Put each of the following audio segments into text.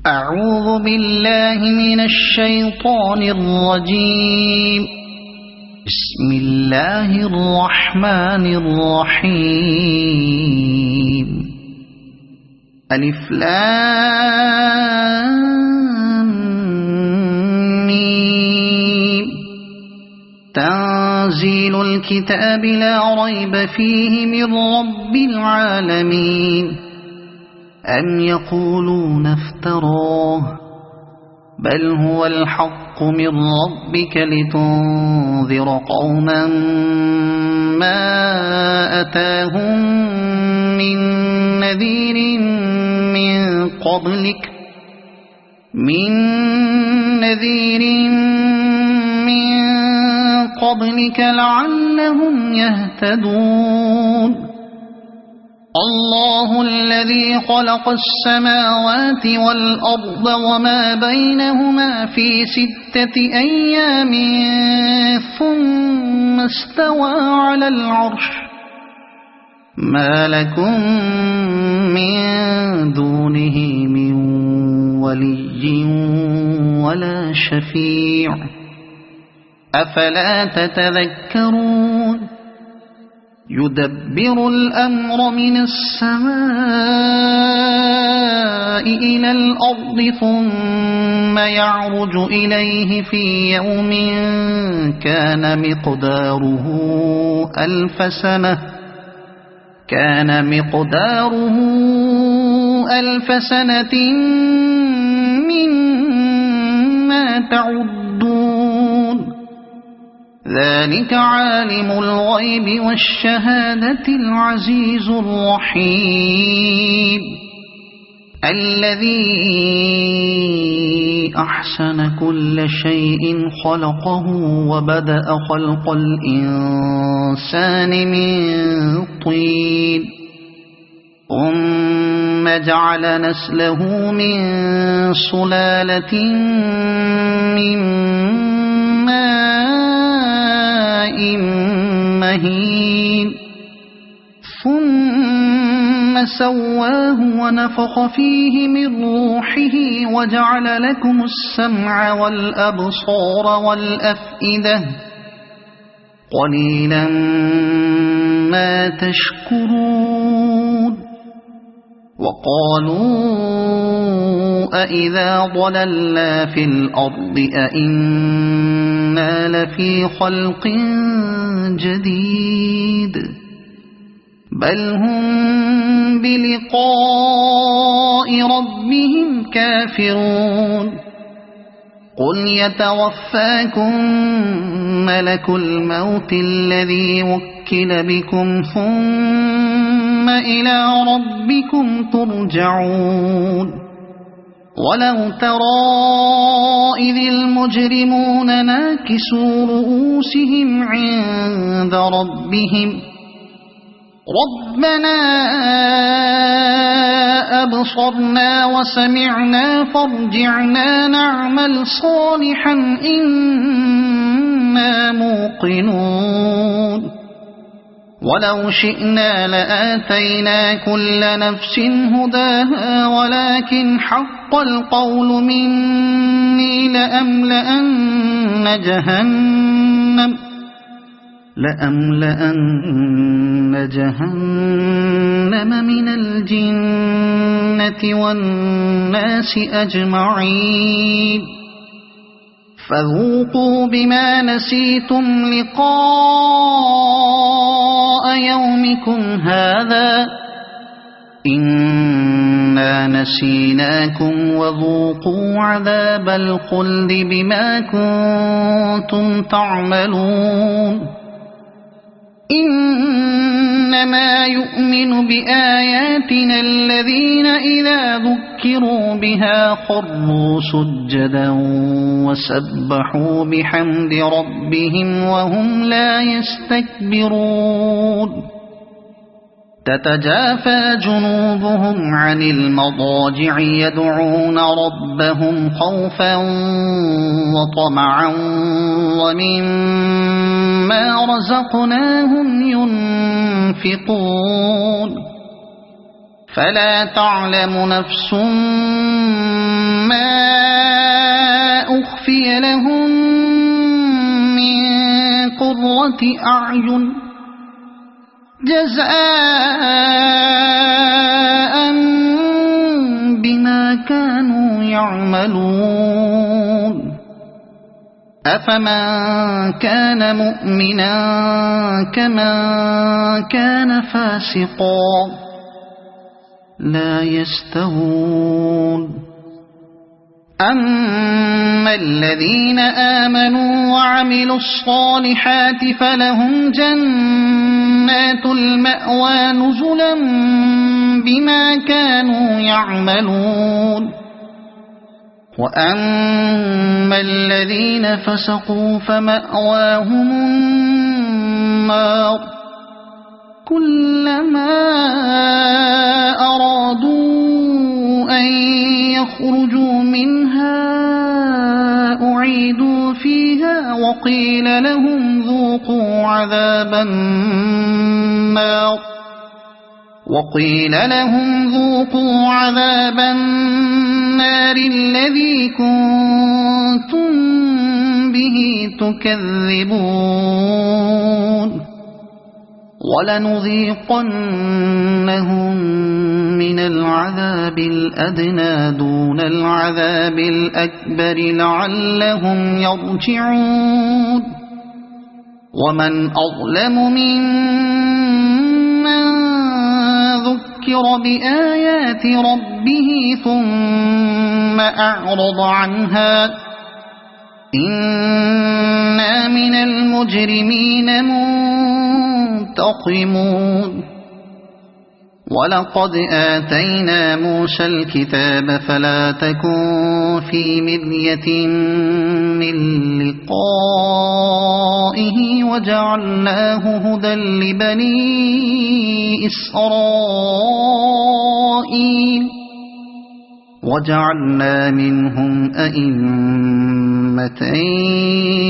أعوذ بالله من الشيطان الرجيم. بسم الله الرحمن الرحيم. ألف لام ميم. تنزيل الكتاب لا ريب فيه من رب العالمين. أم يقولون افتراه بل هو الحق من ربك لتنذر قوما ما أتاهم من نذير من قبلك لعلهم يهتدون. الله الذي خلق السماوات والأرض وما بينهما في 6 أيام ثم استوى على العرش. ما لكم من دونه من ولي ولا شفيع أفلا تتذكرون. يدبر الأمر من السماء إلى الأرض ثم يعرج إليه في يوم كان مقداره ألف سنة مما تعدون. ذلك عالم الغيب والشهادة العزيز الرحيم. الذي أحسن كل شيء خلقه وبدأ خلق الإنسان من طين ثم جعل نسله من سلالة من ماء مهين ثم سواه ونفخ فيه من روحه وجعل لكم السمع والأبصار والأفئدة قليلا ما تشكرون. وقالوا أإذا ضللنا في الأرض أإنا لفي خلق جديد بل هم بلقاء ربهم كافرون. قل يتوفاكم ملك الموت الذي وكل بكم ثم إلى ربكم ترجعون. ولو ترى إذ المجرمون ناكسوا رؤوسهم عند ربهم ربنا أبصرنا وسمعنا فارجعنا نعمل صالحا إنا موقنون. ولو شئنا لآتينا كل نفس هداها ولكن حق القول مني لأملأن جهنم من الجنة والناس أجمعين. فذوقوا بما نسيتم لقاء يومكم هذا إنا نسيناكم وذوقوا عذاب الخلد بما كنتم تعملون. إنما يؤمن بآياتنا الذين إذا ذكروا بها خروا سجدا وسبحوا بحمد ربهم وهم لا يستكبرون. تتجافى جنوبهم عن المضاجع يدعون ربهم خوفا وطمعا ومما رزقناهم ينفقون. فلا تعلم نفس لهم من قرة أعين جزاء بما كانوا يعملون أفمن كان مؤمنا كمن كان فاسقا لا يستوون أما الذين آمنوا وعملوا الصالحات فلهم جنات المأوى نزلا بما كانوا يعملون وأما الذين فسقوا فمأواهم النار كلما أرادوا أن يخرجوا منها أعيدوا فيها وقيل لهم ذوقوا عذاب النار الذي كنتم به تكذبون ولنذيقنهم من العذاب الأدنى دون العذاب الأكبر لعلهم يرجعون ومن أظلم ممن ذكر بآيات ربه ثم أعرض عنها إنا من المجرمين منتقمون ولقد آتينا موسى الكتاب فلا تكن في مرية من لقائه وجعلناه هدى لبني إسرائيل وجعلنا منهم أئمة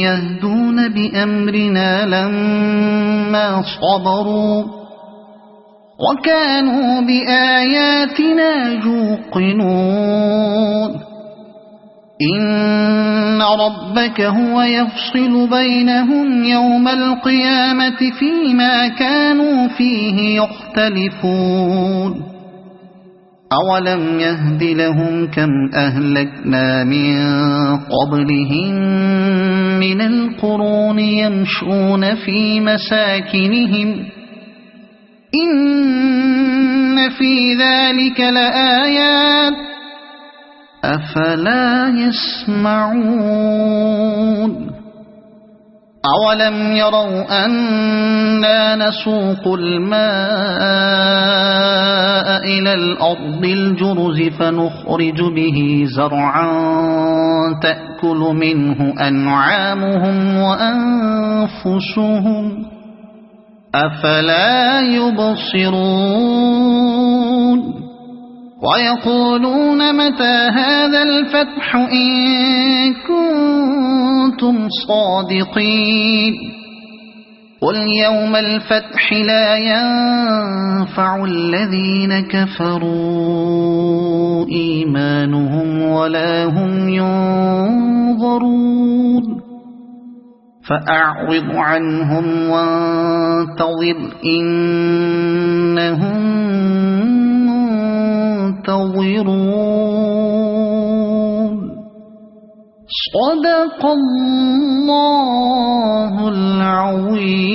يهدون بأمرنا لما صبروا وكانوا بآياتنا يوقنون إن ربك هو يفصل بينهم يوم القيامة فيما كانوا فيه يختلفون أولم يهد لهم كم أهلكنا من قبلهم من القرون يمشون في مساكنهم إن في ذلك لآيات أفلا يسمعون أولم يروا أنا نسوق الماء إلى الأرض الجرز فنخرج به زرعا تأكل منه أنعامهم وأنفسهم أفلا يبصرون ويقولون متى هذا الفتح إن كنتم صادقين قل يوم الفتح لا ينفع الذين كفروا إيمانهم ولا هم ينظرون فأعرض عنهم وانتظر إنهم منتظرون صدق الله العظيم.